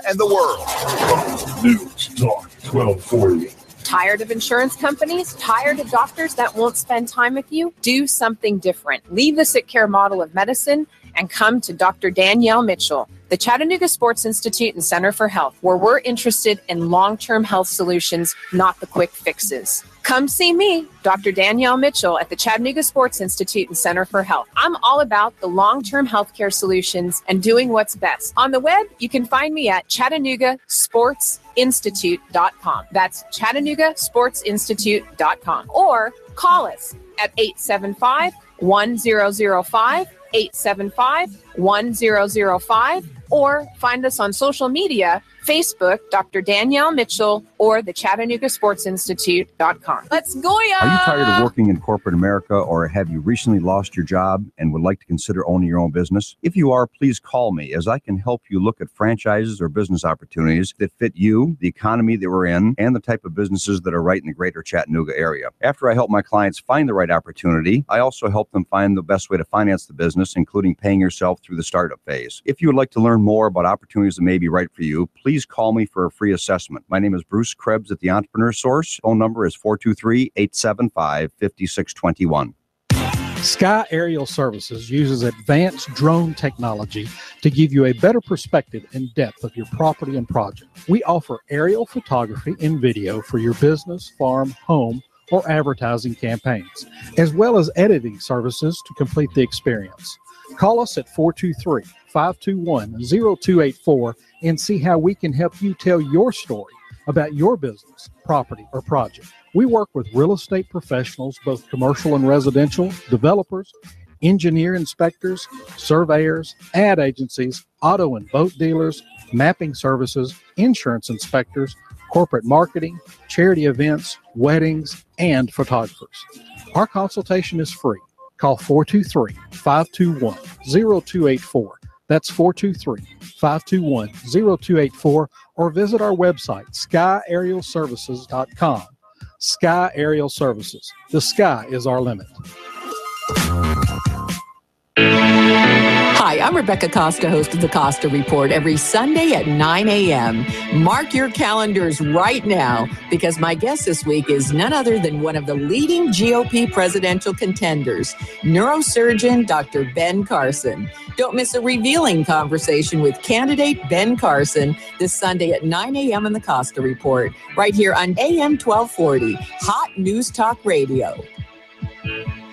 and the world. News Talk 1240. Tired of insurance companies? Tired of doctors that won't spend time with you? Do something different. Leave the sick care model of medicine and come to Dr. Danielle Mitchell, the Chattanooga Sports Institute and Center for Health, where we're interested in long-term health solutions, not the quick fixes. Come see me, Dr. Danielle Mitchell, at the Chattanooga Sports Institute and Center for Health. I'm all about the long-term healthcare solutions and doing what's best. On the web, you can find me at ChattanoogaSportsInstitute.com. That's ChattanoogaSportsInstitute.com. Or call us at 875-1005, 875-1005, or find us on social media, Facebook, Dr. Danielle Mitchell, or the ChattanoogaSportsInstitute.com. Let's go, ya! Are you tired of working in corporate America, or have you recently lost your job and would like to consider owning your own business? If you are, please call me, as I can help you look at franchises or business opportunities that fit you, the economy that we're in, and the type of businesses that are right in the greater Chattanooga area. After I help my clients find the right opportunity, I also help them find the best way to finance the business, including paying yourself through the startup phase. If you would like to learn more about opportunities that may be right for you, please call me for a free assessment. My name is Bruce Krebs at the Entrepreneur Source. Phone number is 423-875-5621. Sky Aerial Services uses advanced drone technology to give you a better perspective and depth of your property and project. We offer aerial photography and video for your business, farm, home, or advertising campaigns, as well as editing services to complete the experience. Call us at 423-521-0284 and see how we can help you tell your story about your business, property, or project. We work with real estate professionals, both commercial and residential, developers, engineer inspectors, surveyors, ad agencies, auto and boat dealers, mapping services, insurance inspectors, corporate marketing, charity events, weddings, and photographers. Our consultation is free. Call 423-521-0284. That's 423-521-0284, or visit our website, skyaerialservices.com. Sky Aerial Services. The sky is our limit. Hi, I'm Rebecca Costa, host of the Costa Report, every Sunday at 9 a.m. Mark your calendars right now, because my guest this week is none other than one of the leading GOP presidential contenders, neurosurgeon Dr. Ben Carson. Don't miss a revealing conversation with candidate Ben Carson this Sunday at 9 a.m. in the Costa Report, right here on AM 1240, Hot News Talk Radio.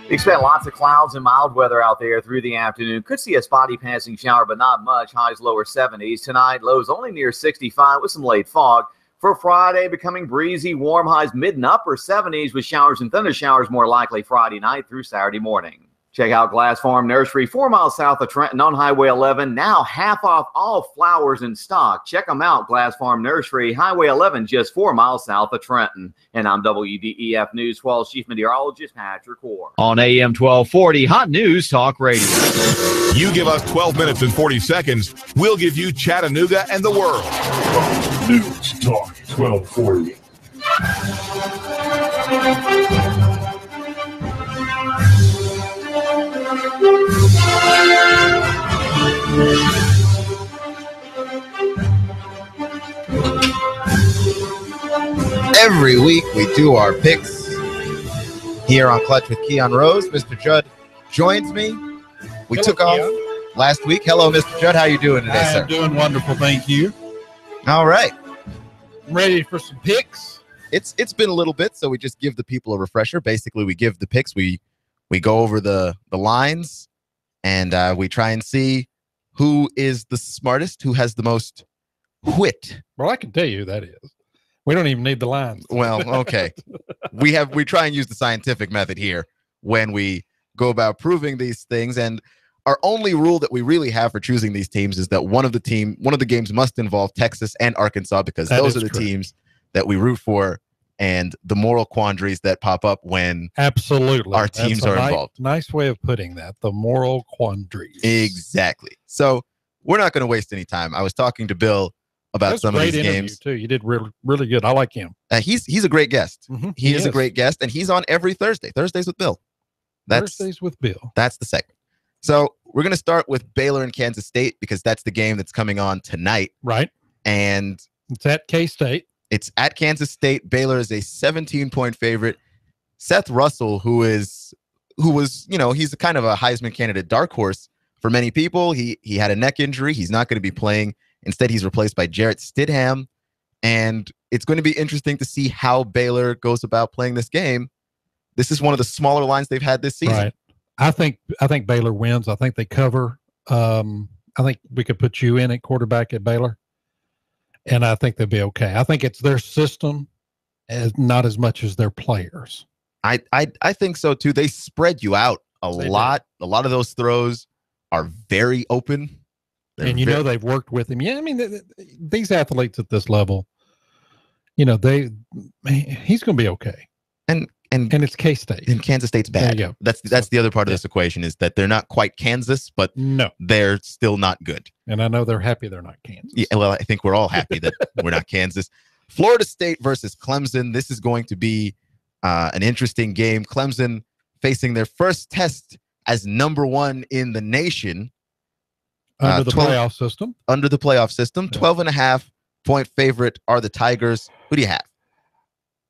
Expect lots of clouds and mild weather out there through the afternoon. Could see a spotty passing shower, but not much. Highs lower 70s. Tonight, lows only near 65 with some late fog. For Friday, becoming breezy, warm highs mid and upper 70s with showers and thunder showers more likely Friday night through Saturday morning. Check out Glass Farm Nursery, 4 miles south of Trenton on Highway 11. Now half off all flowers in stock. Check them out, Glass Farm Nursery, Highway 11, just 4 miles south of Trenton. And I'm WDEF News 12 Chief Meteorologist Patrick Orr. On AM 1240, Hot News Talk Radio. You give us 12 minutes and 40 seconds, we'll give you Chattanooga and the world. News Talk 1240. Every week we do our picks here on Clutch with Keon Rose. Mr. Judd joins me. We took off last week. Hello, Mr. Judd. How you doing today, sir? I'm doing wonderful, thank you. All right. I'm ready for some picks. It's been a little bit, so we just give the people a refresher. Basically, we give the picks. We go over the lines, and we try and see who is the smartest, who has the most wit. Well, I can tell you who that is. We don't even need the lines. Well, okay. We try and use the scientific method here when we go about proving these things. And our only rule that we really have for choosing these teams is that one of the games must involve Texas and Arkansas, because those are the teams that we root for, and the moral quandaries that pop up when our teams are involved. Nice way of putting that, the moral quandaries. Exactly. So we're not going to waste any time. I was talking to Bill about some of these games too. You did really good. I like him. He's a great guest. Mm-hmm. He is a great guest, and he's on every Thursday. Thursdays with Bill. Thursdays with Bill. That's the segment. So we're going to start with Baylor and Kansas State, because that's the game that's coming on tonight. Right. and it's at K-State. It's at Kansas State. Baylor is a 17-point favorite. Seth Russell, who was, he's kind of a Heisman candidate dark horse for many people. He had a neck injury. He's not going to be playing. Instead, he's replaced by Jarrett Stidham. And it's going to be interesting to see how Baylor goes about playing this game. This is one of the smaller lines they've had this season. Right. I think Baylor wins. I think they cover. I think we could put you in at quarterback at Baylor, and I think they'll be okay. I think it's their system, not as much as their players. I think so too. They spread you out a lot. A lot of those throws are very open. And they've worked with him. Yeah, I mean, these athletes at this level, he's going to be okay. And it's K-State. And Kansas State's bad. There you go. That's the other part of this equation, is that they're not quite Kansas, but they're still not good. And I know they're happy they're not Kansas. Yeah, well, I think we're all happy that we're not Kansas. Florida State versus Clemson. This is going to be an interesting game. Clemson facing their first test as number 1 in the nation. Under the playoff system. Under the playoff system. 12.5-point favorite are the Tigers. Who do you have?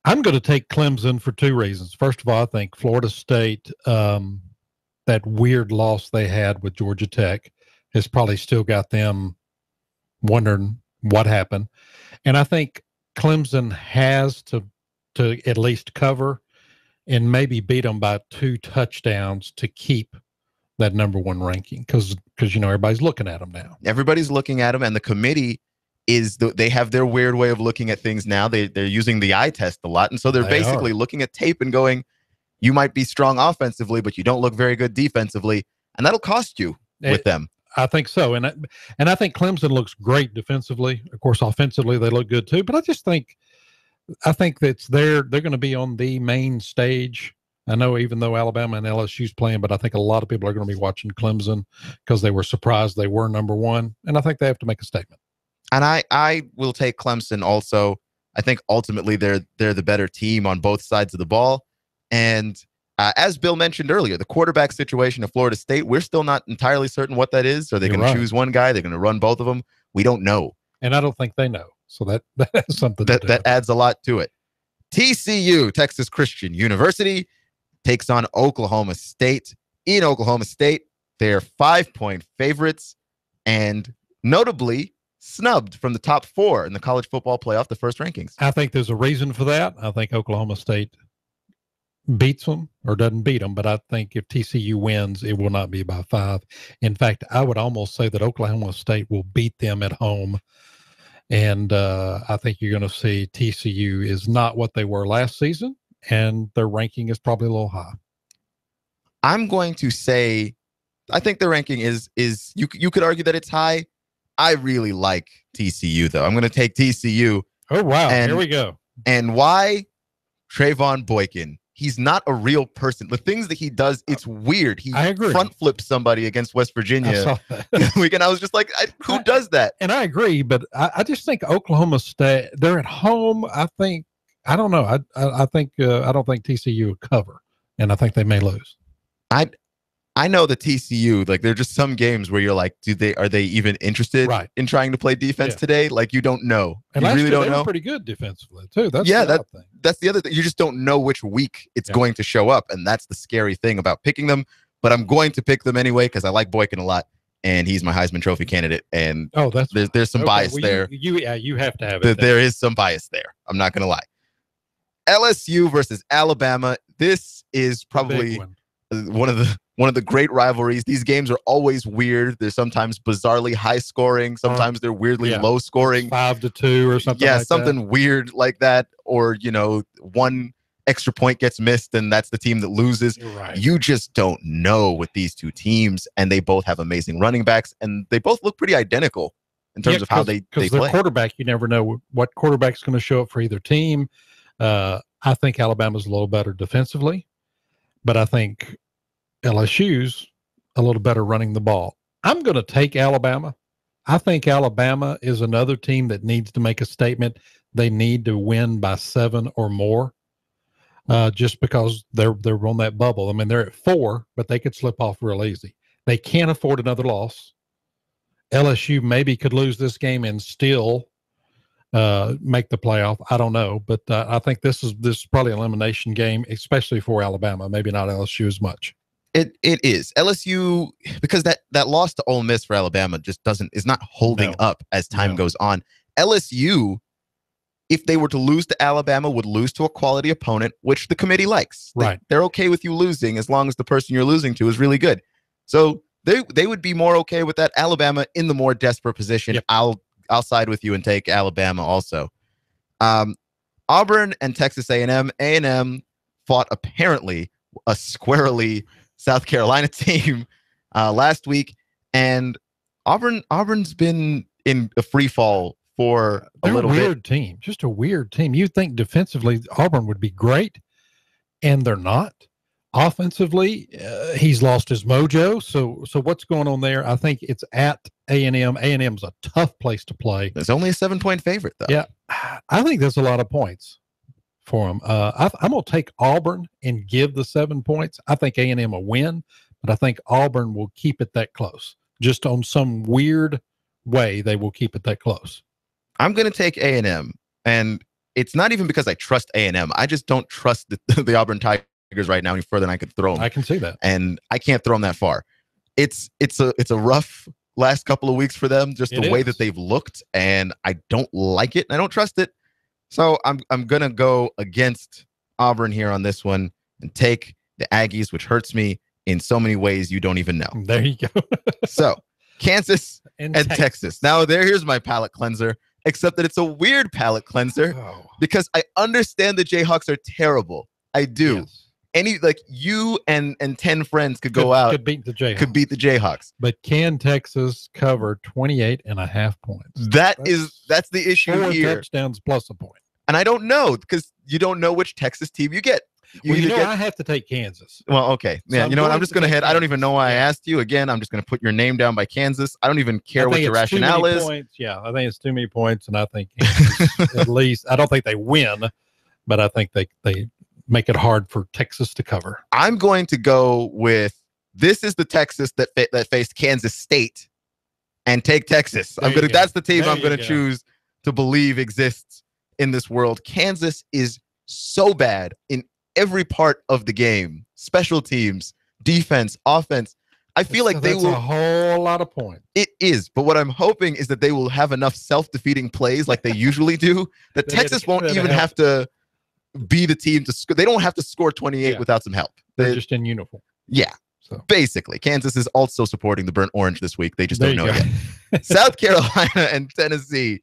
I'm going to take Clemson for 2 reasons. First of all, I think Florida State, that weird loss they had with Georgia Tech, has probably still got them wondering what happened. And I think Clemson has to at least cover and maybe beat them by 2 touchdowns to keep that number 1 ranking, because everybody's looking at them now. Everybody's looking at them, and the committee they have their weird way of looking at things now. They're using the eye test a lot, and so they're basically looking at tape and going, you might be strong offensively, but you don't look very good defensively, and that'll cost you with them. I think so, and I think Clemson looks great defensively. Of course, offensively they look good too. But I think that they're going to be on the main stage. I know, even though Alabama and LSU's playing, but I think a lot of people are going to be watching Clemson because they were surprised they were number 1, and I think they have to make a statement. And I will take Clemson also. I think ultimately they're the better team on both sides of the ball. And as Bill mentioned earlier, the quarterback situation of Florida State, we're still not entirely certain what that is. Are they going to choose one guy? They're going to run both of them? We don't know. And I don't think they know. So that's something that adds a lot to it. TCU, Texas Christian University, takes on Oklahoma State. In Oklahoma State, they're 5-point favorites and notably snubbed from the top 4 in the college football playoff, the first rankings. I think there's a reason for that. I think Oklahoma State beats them or doesn't beat them, but I think if TCU wins, it will not be by 5. In fact, I would almost say that Oklahoma State will beat them at home. And I think you're going to see TCU is not what they were last season, and their ranking is probably a little high. I'm going to say, I think the ranking is you could argue that it's high. I really like TCU, though. I'm going to take TCU. Oh, wow. Here we go. And why? Trayvon Boykin. He's not a real person. The things that he does, it's weird. He front flips somebody against West Virginia. I was just like, who does that? And I agree, but I just think Oklahoma State, they're at home. I don't know. I think I don't think TCU will cover, and I think they may lose. I know the TCU, like, there are just some games where you're like, are they even interested in trying to play defense today? Like, you don't know. And you really don't know. Pretty good defensively too. That's the other thing. You just don't know which week it's going to show up, and that's the scary thing about picking them. But I'm going to pick them anyway because I like Boykin a lot, and he's my Heisman Trophy candidate. And there's some bias there. You have to have it. There is some bias there. I'm not going to lie. LSU versus Alabama. This is probably one of the great rivalries. These games are always weird. They're sometimes bizarrely high scoring. Sometimes they're weirdly low scoring. 5-2 or something. Yeah, something weird like that. Or, one extra point gets missed and that's the team that loses. Right. You just don't know with these two teams, and they both have amazing running backs, and they both look pretty identical in terms of how they play. Because their quarterback, you never know what quarterback's going to show up for either team. I think Alabama's a little better defensively, but I think LSU's a little better running the ball. I'm going to take Alabama. I think Alabama is another team that needs to make a statement. They need to win by 7 or more, just because they're on that bubble. I mean, they're at 4, but they could slip off real easy. They can't afford another loss. LSU maybe could lose this game and still make the playoff. I don't know, but I think this is probably an elimination game, especially for Alabama. Maybe not LSU as much. It is LSU, because that loss to Ole Miss for Alabama just is not holding up as time goes on. LSU, if they were to lose to Alabama, would lose to a quality opponent, which the committee likes. Right. They're okay with you losing as long as the person you're losing to is really good. So they would be more okay with that. Alabama in the more desperate position. Yep. I'll side with you and take Alabama also. Auburn and Texas A&M. A&M fought apparently a squarely South Carolina team last week, and Auburn's been in a free fall for a little bit. Weird team, just a weird team. You think defensively Auburn would be great, and they're not. Offensively, he's lost his mojo. So what's going on there? I think it's at A&M. A&M's a tough place to play. There's only a 7-point favorite, though. Yeah, I think there's a lot of points for him. I'm going to take Auburn and give the 7 points. I think A&M will win, but I think Auburn will keep it that close. Just on some weird way, they will keep it that close. I'm going to take A&M, and it's not even because I trust A&M. I just don't trust the Auburn Tigers right now any further than I could throw them. I can see that, and I can't throw them that far. It's a rough last couple of weeks for them, just the way that they've looked, and I don't like it, and I don't trust it. So I'm gonna go against Auburn here on this one and take the Aggies, which hurts me in so many ways you don't even know. There you go. So Kansas and Texas. Now here's my palate cleanser, except that it's a weird palate cleanser because I understand the Jayhawks are terrible. I do. Yes. You and 10 friends could go out. Could beat the Jayhawks. But can Texas cover 28.5 points? That's the issue 4 here. touchdowns plus a point. And I don't know, because you don't know which Texas team you get. I have to take Kansas. Well, okay. Yeah, you know what? I'm just going to head. I don't even know why I asked you. Again, I'm just going to put your name down by Kansas. I don't even care what your rationale is. Points. Yeah, I think it's too many points, and I think Kansas, at least, I don't think they win, but I think they make it hard for Texas to cover. I'm going to go with, this is the Texas that faced Kansas State, and take Texas. That's the team I'm going to choose to believe exists in this world. Kansas is so bad in every part of the game. Special teams, defense, offense. I feel like they will. That's a whole lot of points. It is, but what I'm hoping is that they will have enough self-defeating plays like they usually do, that Texas won't even have to be the team to score. They don't have to score 28 without some help. They're just in uniform. Yeah. So basically, Kansas is also supporting the burnt orange this week. They just don't know yet. South Carolina and Tennessee.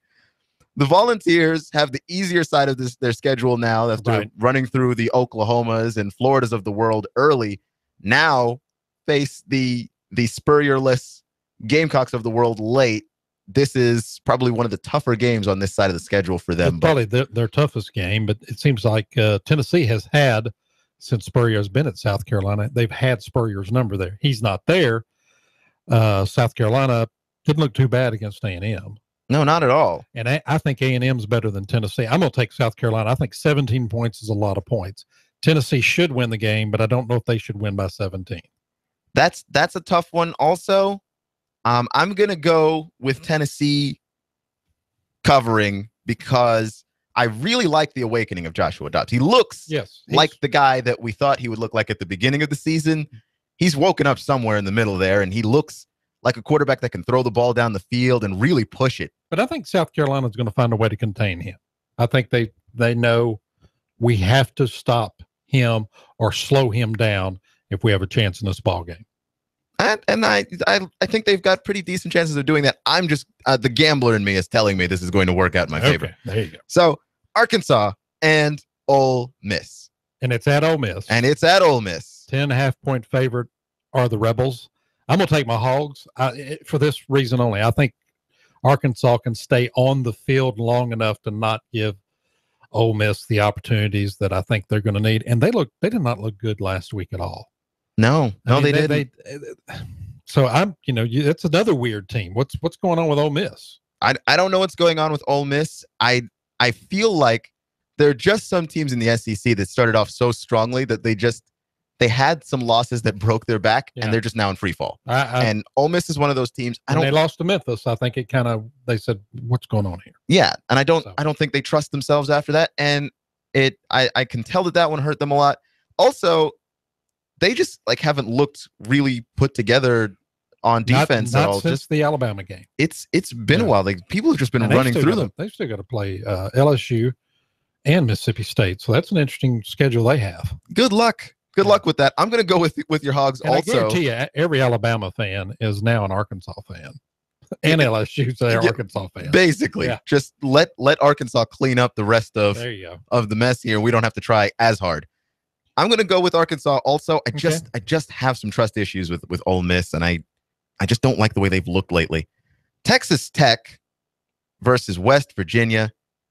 The Volunteers have the easier side of their schedule now after running through the Oklahomas and Floridas of the world early. Now face the Spurrier-less Gamecocks of the world late. This is probably one of the tougher games on this side of the schedule for them. It's probably their toughest game, but it seems like Tennessee has had, since Spurrier's been at South Carolina, they've had Spurrier's number there. He's not there. South Carolina didn't look too bad against A&M. No, not at all. And I think A&M's better than Tennessee. I'm going to take South Carolina. I think 17 points is a lot of points. Tennessee should win the game, but I don't know if they should win by 17. That's a tough one also. I'm going to go with Tennessee covering because I really like the awakening of Joshua Dobbs. He looks like the guy that we thought he would look like at the beginning of the season. He's woken up somewhere in the middle there, and he looks like a quarterback that can throw the ball down the field and really push it. But I think South Carolina is going to find a way to contain him. I think they know we have to stop him or slow him down if we have a chance in this ball game. And I think they've got pretty decent chances of doing that. I'm just the gambler in me is telling me this is going to work out in my favor. There you go. So Arkansas and Ole Miss. And it's at Ole Miss. 10.5 point favorite are the Rebels. I'm going to take my Hogs for this reason only. I think Arkansas can stay on the field long enough to not give Ole Miss the opportunities that I think they're going to need. And they did not look good last week at all. No, they didn't. So it's another weird team. What's going on with Ole Miss? I don't know what's going on with Ole Miss. I feel like there are just some teams in the SEC that started off so strongly that they had some losses that broke their back, and they're just now in free fall. And Ole Miss is one of those teams. They lost to Memphis. I think they said, what's going on here? Yeah, and I don't think they trust themselves after that. And I can tell that one hurt them a lot. Also, they just haven't looked really put together on defense not at all. Since the Alabama game. It's been a while. People have just been running through them. They've still got to play LSU and Mississippi State. So that's an interesting schedule they have. Good luck. Good luck with that. I'm going to go with your Hogs and also. I guarantee you, every Alabama fan is now an Arkansas fan. And LSU's their Arkansas fan. Basically, just let Arkansas clean up the rest of the mess here. We don't have to try as hard. I'm going to go with Arkansas also. I just have some trust issues with Ole Miss, and I just don't like the way they've looked lately. Texas Tech versus West Virginia.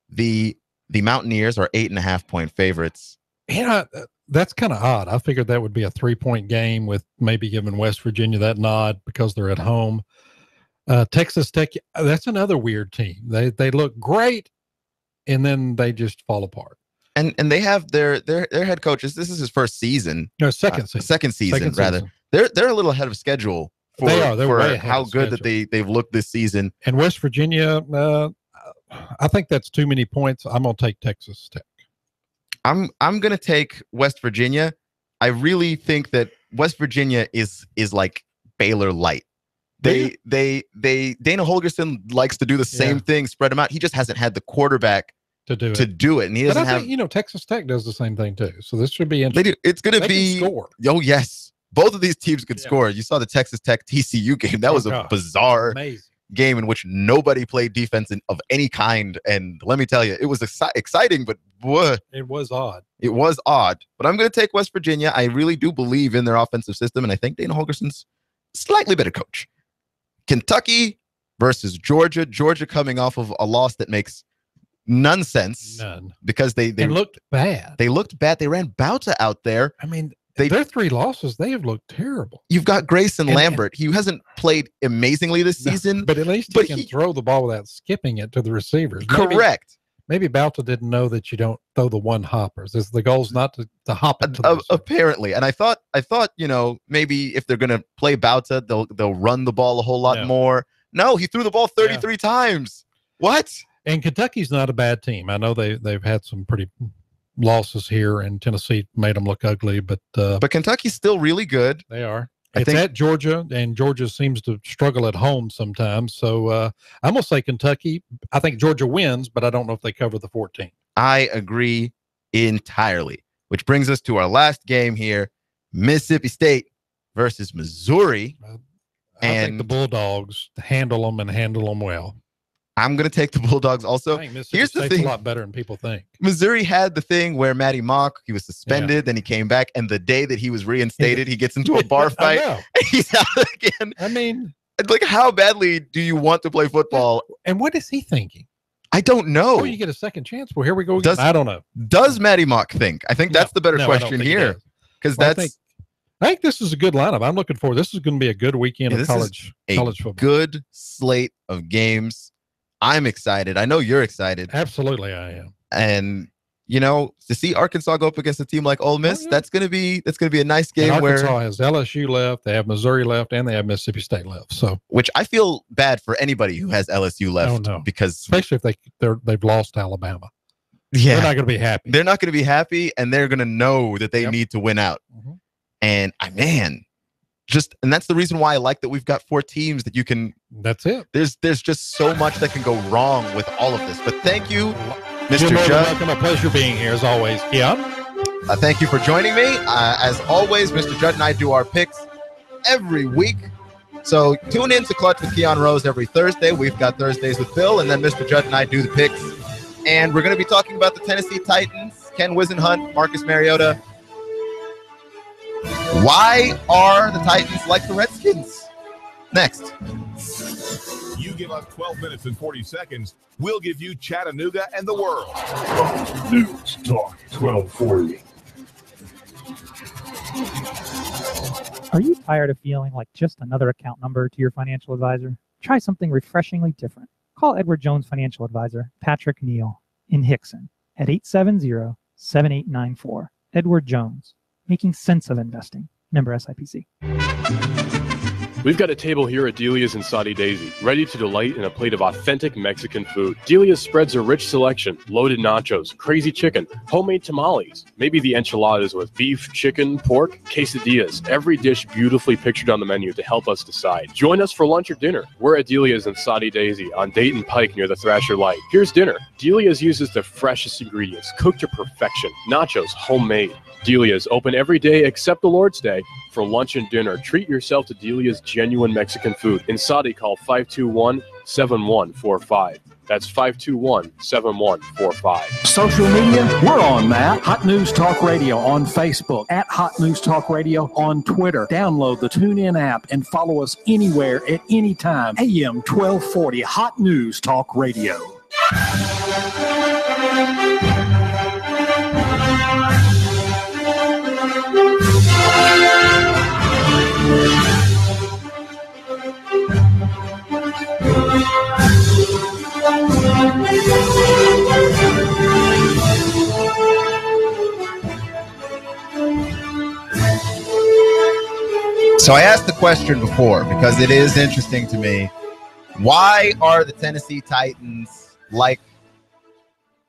The Mountaineers are 8.5-point favorites. Yeah, that's kind of odd. I figured that would be a 3-point game with maybe giving West Virginia that nod because they're at home. Texas Tech, that's another weird team. They look great, and then they just fall apart. And they have their head coaches. This is his first season. No, second season. Second season. They're a little ahead of schedule. They're way ahead how good that they've looked this season. And West Virginia, I think that's too many points. I'm gonna take Texas Tech. I'm gonna take West Virginia. I really think that West Virginia is like Baylor light. Dana Holgorsen likes to do the same thing, spread them out. He just hasn't had the quarterback to do it, and he doesn't have. Texas Tech does the same thing too. So this should be interesting. It's going to be score. Oh yes, both of these teams could score. You saw the Texas Tech TCU game. That was a bizarre game in which nobody played defense of any kind. And let me tell you, it was exciting, but it was odd. It was odd. But I'm going to take West Virginia. I really do believe in their offensive system, and I think Dana Holgorsen's slightly better coach. Kentucky versus Georgia. Georgia coming off of a loss that makes none sense. None. Because they looked bad. They looked bad. They ran Bauta out there. I mean, their 3 losses, they have looked terrible. You've got Grayson Lambert. He hasn't played amazingly this season. But at least he can throw the ball without skipping it to the receivers. Correct. Maybe Bauta didn't know that you don't throw the one hoppers. The goal's not to hop it to the apparently. And I thought, maybe if they're going to play Bauta, they'll run the ball a whole lot more. No, he threw the ball 33 times. What? And Kentucky's not a bad team. I know they've had some pretty losses here, and Tennessee made them look ugly, but Kentucky's still really good. They are. It's at Georgia, and Georgia seems to struggle at home sometimes. So I'm going to say Kentucky. I think Georgia wins, but I don't know if they cover the 14. I agree entirely, which brings us to our last game here, Mississippi State versus Missouri. I think the Bulldogs handle them well. I'm going to take the Bulldogs also. I think Mississippi State's a lot better than people think. Missouri had the thing where Matty Mock, he was suspended, then he came back, and the day that he was reinstated, he gets into a bar fight, and he's out again. I mean, how badly do you want to play football? And what is he thinking? I don't know. Oh, you get a second chance. Well, here we go again. I don't know. Does Matty Mock think? I think that's the better question here, because I think this is a good lineup. I'm looking forward. This is going to be a good weekend of college football. Good slate of games. I'm excited. I know you're excited. Absolutely, I am. And to see Arkansas go up against a team like Ole Miss, that's gonna be a nice game. And Arkansas where has LSU left, they have Missouri left, and they have Mississippi State left. So, which I feel bad for anybody who has LSU left, because especially if they've lost Alabama, they're not going to be happy. They're not going to be happy, and they're going to know that they need to win out. Mm-hmm. And and that's the reason why I like that we've got 4 teams that you can. That's it. There's just so much that can go wrong with all of this. But thank you, Mr. Judd. Welcome. A pleasure being here as always. Keon. Thank you for joining me. As always, Mr. Judd and I do our picks every week. So tune in to Clutch with Keon Rose every Thursday. We've got Thursdays with Bill, and then Mr. Judd and I do the picks. And we're going to be talking about the Tennessee Titans, Ken Wisenhunt, Marcus Mariota. Why are the Titans like the Redskins? Next. You give us 12 minutes and 40 seconds, we'll give you Chattanooga and the world. News Talk 1240. Are you tired of feeling like just another account number to your financial advisor? Try something refreshingly different. Call Edward Jones Financial Advisor Patrick Neal in Hickson at 870-7894. Edward Jones. making sense of investing. Member SIPC. We've got a table here at Delia's in Saudi Daisy, ready to delight in a plate of authentic Mexican food. Delia's spreads a rich selection: loaded nachos, crazy chicken, homemade tamales, maybe the enchiladas with beef, chicken, pork, quesadillas. Every dish beautifully pictured on the menu to help us decide. Join us for lunch or dinner. We're at Delia's in Saudi Daisy on Dayton Pike near the Thrasher Light. Here's dinner. Delia's uses the freshest ingredients, cooked to perfection. Nachos, homemade. Delia's open every day except the Lord's Day. For lunch and dinner, treat yourself to Delia's genuine Mexican food. In Saudi, call 521-7145. That's 521-7145. Social media, we're on that. Hot News Talk Radio on Facebook, at Hot News Talk Radio on Twitter. Download the TuneIn app and follow us anywhere at any time. AM 1240, Hot News Talk Radio. So I asked the question before because it is interesting to me. Why are the Tennessee Titans like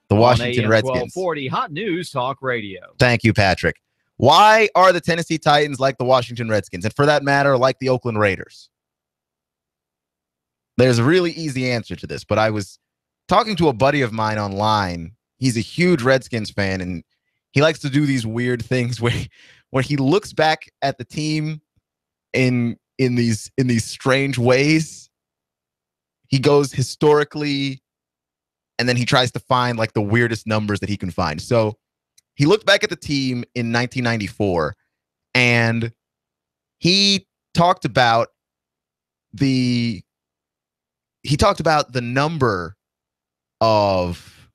the Washington Redskins? 1240 Hot News Talk Radio. Thank you, Patrick. Why are the Tennessee Titans like the Washington Redskins? And for that matter, like the Oakland Raiders? There's a really easy answer to this, but I was talking to a buddy of mine online. He's a huge Redskins fan, and he likes to do these weird things where he looks back at the team in these strange ways. He goes historically, and then he tries to find like the weirdest numbers that he can find. So he looked back at the team in 1994, and he talked about the number of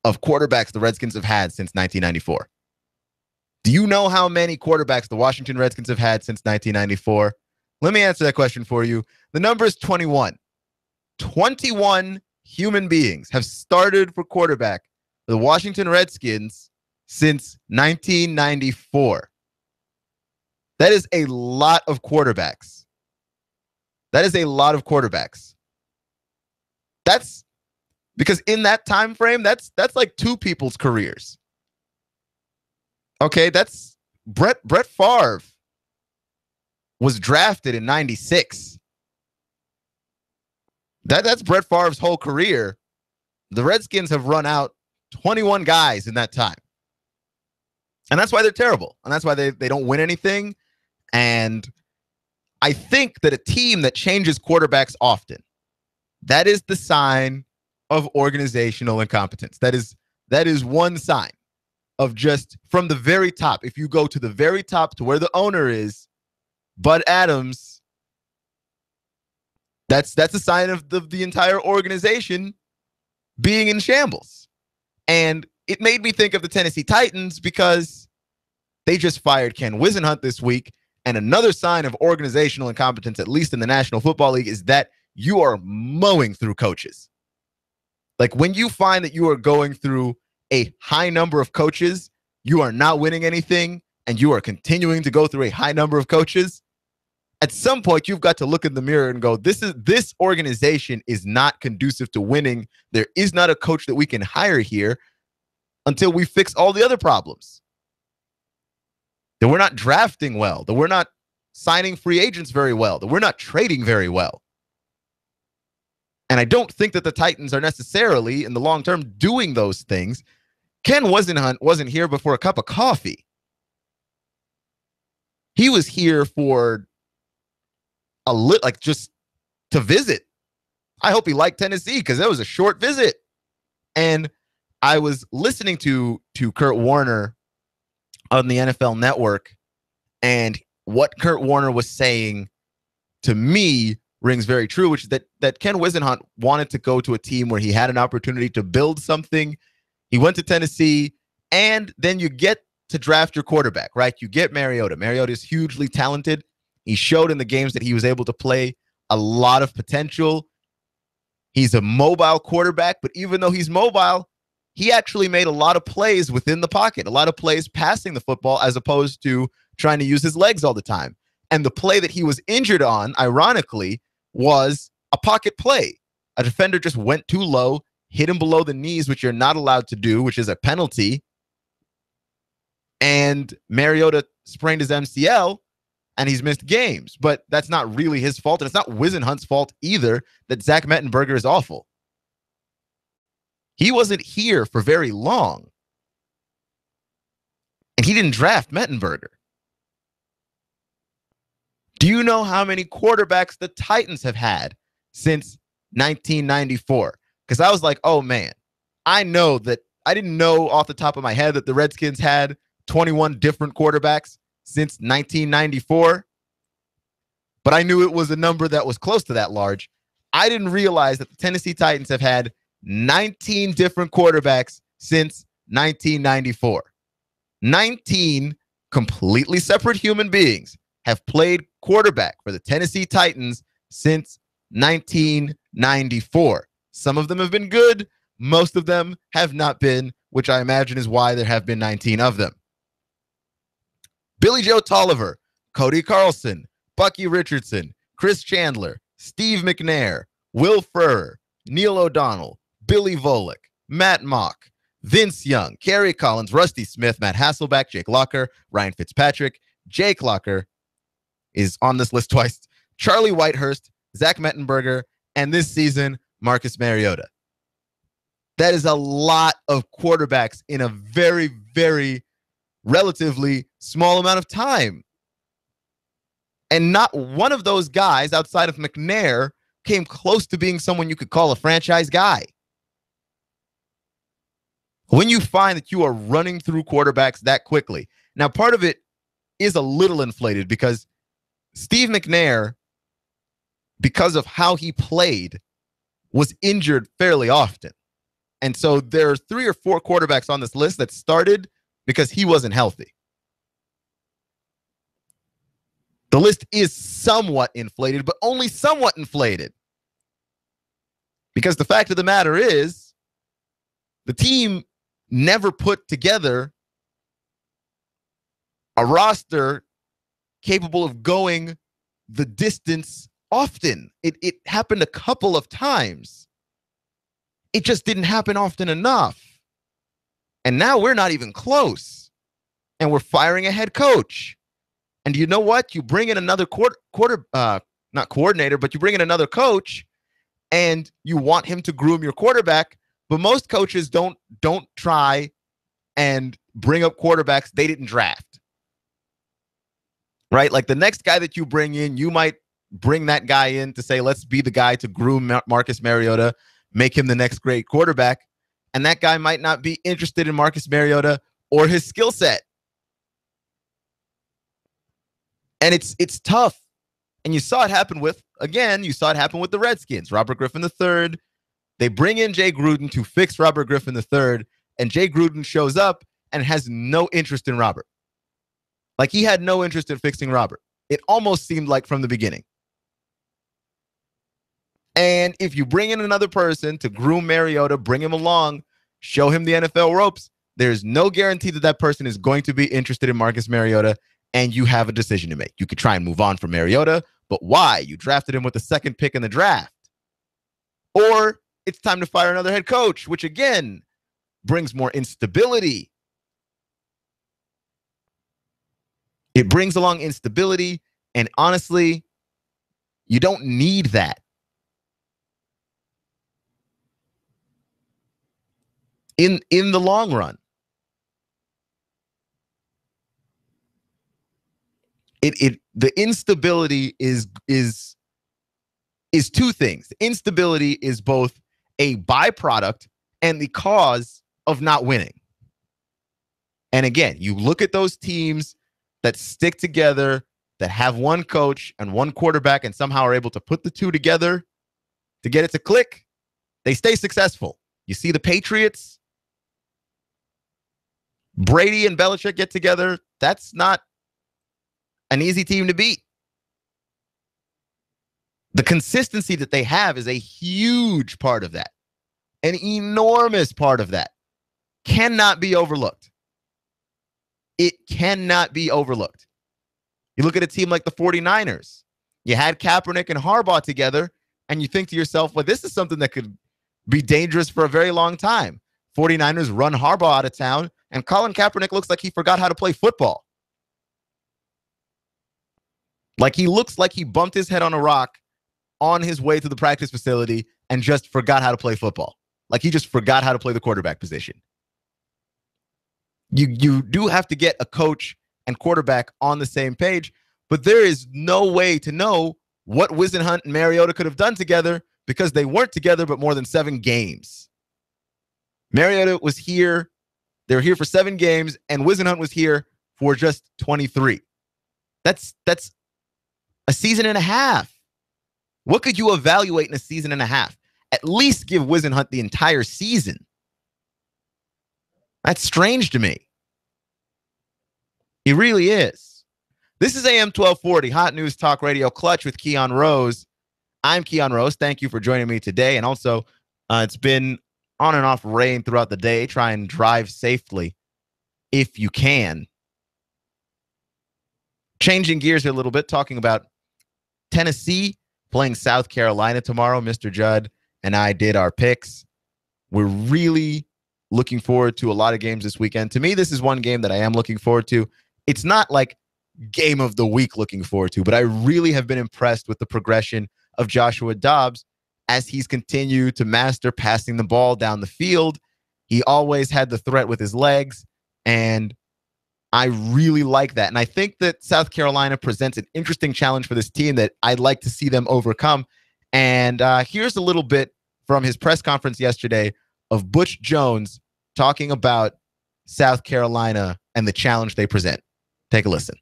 quarterbacks the Redskins have had since 1994. Do you know how many quarterbacks the Washington Redskins have had since 1994? Let me answer that question for you. The number is 21. 21 human beings have started for quarterback for the Washington Redskins since 1994. That is a lot of quarterbacks. That's because in that time frame, that's like two people's careers. Okay, that's Brett Favre was drafted in 96. That's Brett Favre's whole career. The Redskins have run out 21 guys in that time. And that's why they're terrible. And that's why they don't win anything. And I think that a team that changes quarterbacks often, that is the sign of organizational incompetence. That is one sign of just from the very top. If you go to the very top to where the owner is, Bud Adams, that's a sign of the entire organization being in shambles. And it made me think of the Tennessee Titans because they just fired Ken Whisenhunt this week. And another sign of organizational incompetence, at least in the National Football League, is that you are mowing through coaches. Like when you find that you are going through a high number of coaches, you are not winning anything, and you are continuing to go through a high number of coaches, at some point you've got to look in the mirror and go, this organization is not conducive to winning. There is not a coach that we can hire here until we fix all the other problems. That we're not drafting well, that we're not signing free agents very well, that we're not trading very well. And I don't think that the Titans are necessarily, in the long term, doing those things. Ken Whisenhunt wasn't here before a cup of coffee. He was here for just to visit. I hope he liked Tennessee because that was a short visit. And I was listening to Kurt Warner on the NFL Network, and what Kurt Warner was saying to me rings very true, which is that Ken Whisenhunt wanted to go to a team where he had an opportunity to build something. He went to Tennessee, and then you get to draft your quarterback, right? You get Mariota. Mariota is hugely talented. He showed in the games that he was able to play a lot of potential. He's a mobile quarterback, but even though he's mobile, he actually made a lot of plays within the pocket, a lot of plays passing the football as opposed to trying to use his legs all the time. And the play that he was injured on, ironically, was a pocket play. A defender just went too low, hit him below the knees, which you're not allowed to do, which is a penalty. And Mariota sprained his MCL, and he's missed games. But that's not really his fault, and it's not Wisenhunt's fault either that Zach Mettenberger is awful. He wasn't here for very long, and he didn't draft Mettenberger. Do you know how many quarterbacks the Titans have had since 1994? Because I was like, oh, man, I know that I didn't know off the top of my head that the Redskins had 21 different quarterbacks since 1994, but I knew it was a number that was close to that large. I didn't realize that the Tennessee Titans have had 19 different quarterbacks since 1994. 19 completely separate human beings have played quarterback for the Tennessee Titans since 1994. Some of them have been good. Most of them have not been, which I imagine is why there have been 19 of them. Billy Joe Tolliver, Cody Carlson, Bucky Richardson, Chris Chandler, Steve McNair, Will Ferrer, Neil O'Donnell, Billy Volek, Matt Mock, Vince Young, Kerry Collins, Rusty Smith, Matt Hasselbeck, Jake Locker, Ryan Fitzpatrick. Jake Locker is on this list twice. Charlie Whitehurst, Zach Mettenberger, and this season, Marcus Mariota. That is a lot of quarterbacks in a very, very relatively small amount of time. And not one of those guys outside of McNair came close to being someone you could call a franchise guy. When you find that you are running through quarterbacks that quickly. Now, part of it is a little inflated because Steve McNair, because of how he played, was injured fairly often. And so there are 3 or 4 quarterbacks on this list that started because he wasn't healthy. The list is somewhat inflated, but only somewhat inflated. Because the fact of the matter is, the team never put together a roster capable of going the distance often. It happened a couple of times. It just didn't happen often enough. And now we're not even close. And we're firing a head coach. And you know what? You bring in another not coordinator, but you bring in another coach and you want him to groom your quarterback. But most coaches don't try and bring up quarterbacks they didn't draft. Right? Like the next guy that you bring in, you might bring that guy in to say, let's be the guy to groom Marcus Mariota, make him the next great quarterback. And that guy might not be interested in Marcus Mariota or his skill set. And it's tough. And you saw it happen with the Redskins. Robert Griffin III. They bring in Jay Gruden to fix Robert Griffin III. And Jay Gruden shows up and has no interest in Robert. Like he had no interest in fixing Robert. It almost seemed like from the beginning. And if you bring in another person to groom Mariota, bring him along, show him the NFL ropes, there's no guarantee that that person is going to be interested in Marcus Mariota, and you have a decision to make. You could try and move on from Mariota, but why? You drafted him with the 2nd pick in the draft. Or it's time to fire another head coach, which again brings more instability. It brings along instability, and honestly, you don't need that. In the long run. The instability is 2 things. Instability is both a byproduct and the cause of not winning. And again, you look at those teams that stick together, that have one coach and one quarterback and somehow are able to put the 2 together to get it to click, they stay successful. You see the Patriots, Brady and Belichick get together. That's not an easy team to beat. The consistency that they have is a huge part of that, an enormous part of that. cannot be overlooked. It cannot be overlooked. You look at a team like the 49ers. You had Kaepernick and Harbaugh together, and you think to yourself, well, this is something that could be dangerous for a very long time. 49ers run Harbaugh out of town, and Colin Kaepernick looks like he forgot how to play football. Like he looks like he bumped his head on a rock on his way to the practice facility and just forgot how to play football. Like he just forgot how to play the quarterback position. You do have to get a coach and quarterback on the same page, but there is no way to know what Whisenhunt and Mariota could have done together because they weren't together but more than 7 games. Mariota was here. They were here for 7 games, and Whisenhunt was here for just 23. That's a season and a half. What could you evaluate in a season and a half? At least give Whisenhunt the entire season. That's strange to me. He really is. This is AM 1240, Hot News Talk Radio Clutch with Keon Rose. I'm Keon Rose. Thank you for joining me today. And also, it's been on and off rain throughout the day. Try and drive safely if you can. Changing gears here a little bit, talking about Tennessee playing South Carolina tomorrow. Mr. Judd and I did our picks. We're really looking forward to a lot of games this weekend. To me, this is one game that I am looking forward to. It's not like game of the week looking forward to, but I really have been impressed with the progression of Joshua Dobbs as he's continued to master passing the ball down the field. He always had the threat with his legs, and I really like that. And I think that South Carolina presents an interesting challenge for this team that I'd like to see them overcome. And here's a little bit from his press conference yesterday of Butch Jones talking about South Carolina and the challenge they present. Take a listen.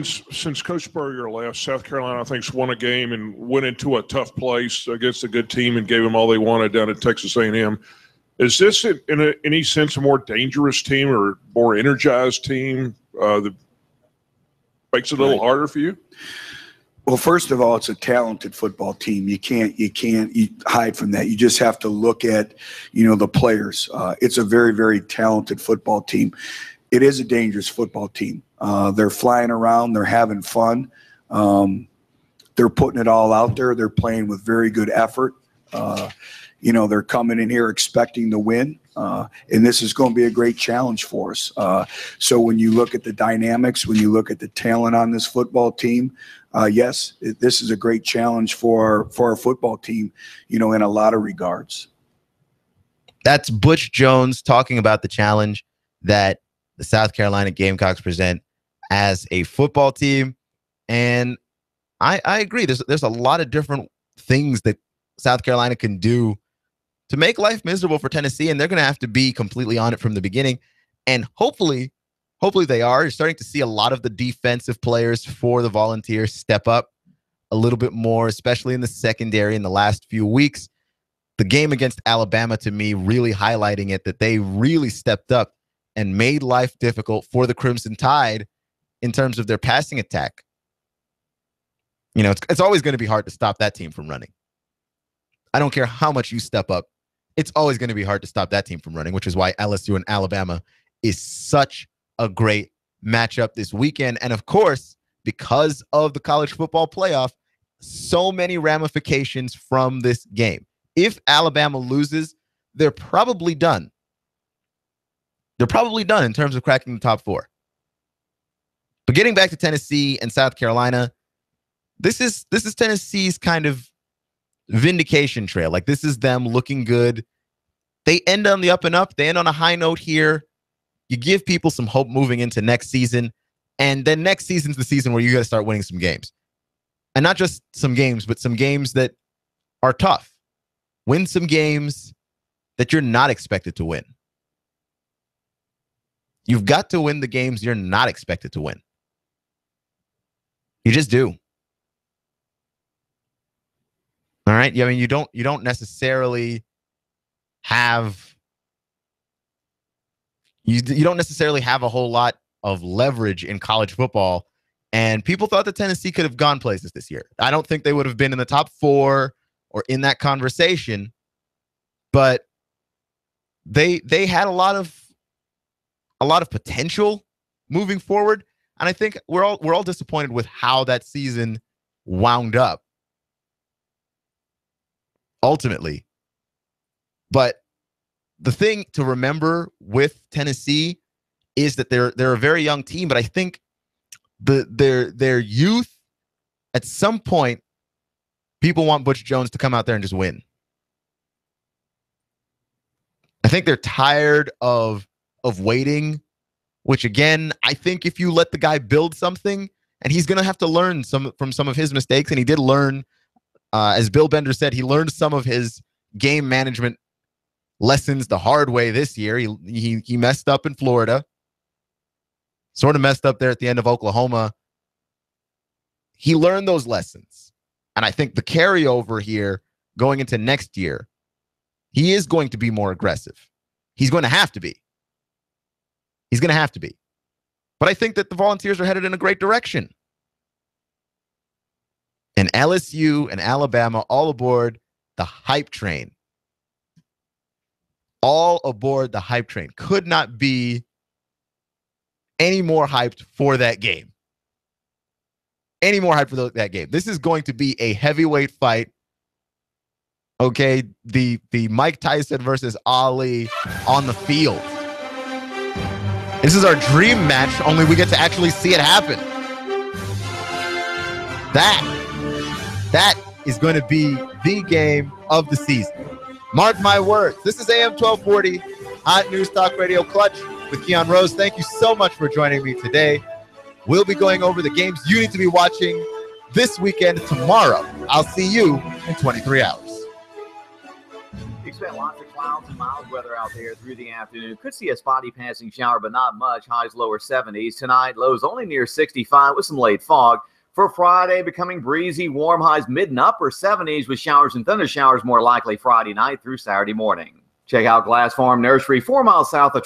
Since Coach Spurrier left, South Carolina, I think, has won a game and went into a tough place against a good team and gave them all they wanted down at Texas A&M. Is this, in any sense, a more dangerous team or more energized team that makes it a little harder for you? Well, first of all, it's a talented football team. You can't hide from that. You just have to look at, the players. It's a very, very talented football team. It is a dangerous football team. They're flying around. They're having fun. They're putting it all out there. They're playing with very good effort. They're coming in here expecting to win, and this is going to be a great challenge for us. So when you look at the dynamics, when you look at the talent on this football team, yes, this is a great challenge for our football team, in a lot of regards. That's Butch Jones talking about the challenge that the South Carolina Gamecocks present as a football team. And I agree. There's a lot of different things that South Carolina can do to make life miserable for Tennessee, and they're going to have to be completely on it from the beginning. And hopefully they are. You're starting to see a lot of the defensive players for the Volunteers step up a little bit more, especially in the secondary in the last few weeks. The game against Alabama, to me, really highlighting it, that they really stepped up and made life difficult for the Crimson Tide in terms of their passing attack. It's always going to be hard to stop that team from running. I don't care how much you step up. It's always going to be hard to stop that team from running, which is why LSU and Alabama is such a great matchup this weekend. And of course, because of the college football playoff, so many ramifications from this game. If Alabama loses, they're probably done. They're probably done in terms of cracking the top 4. But getting back to Tennessee and South Carolina, this is Tennessee's kind of vindication trail. Like, this is them looking good. They end on the up and up. They end on a high note here. You give people some hope moving into next season. And then next season's the season where you got to start winning some games. And not just some games, but some games that are tough. Win some games that you're not expected to win. You've got to win the games you're not expected to win. You just do. All right. I mean, you don't necessarily have you don't necessarily have a whole lot of leverage in college football. And people thought that Tennessee could have gone places this year. I don't think they would have been in the top 4 or in that conversation, but they had a lot of a lot of potential moving forward. And I think we're all disappointed with how that season wound up ultimately. But the thing to remember with Tennessee is that they're a very young team, but I think their youth, at some point, people want Butch Jones to come out there and just win. I think they're tired of waiting, which again, I think if you let the guy build something, and he's going to have to learn from some of his mistakes, and he did learn, as Bill Bender said, he learned some of his game management lessons the hard way this year. He messed up in Florida, sort of messed up there at the end of Oklahoma. He learned those lessons. And I think the carryover here going into next year, he is going to be more aggressive. He's going to have to be. He's going to have to be. But I think that the Volunteers are headed in a great direction. And LSU and Alabama all aboard the hype train. All aboard the hype train. Could not be any more hyped for that game. Any more hyped for that game. This is going to be a heavyweight fight. Okay, the Mike Tyson versus Ali on the field. This is our dream match, only we get to actually see it happen. That is going to be the game of the season. Mark my words. This is AM 1240, Hot News Talk Radio Clutch with Keon Rose. Thank you so much for joining me today. We'll be going over the games you need to be watching this weekend tomorrow. I'll see you in 23 hours. Expect lots of clouds and mild weather out there through the afternoon. Could see a spotty passing shower, but not much. Highs lower 70s. Tonight, lows only near 65 with some late fog. For Friday, becoming breezy, warm highs mid and upper 70s with showers and thunder showers more likely Friday night through Saturday morning. Check out Glass Farm Nursery 4 miles south of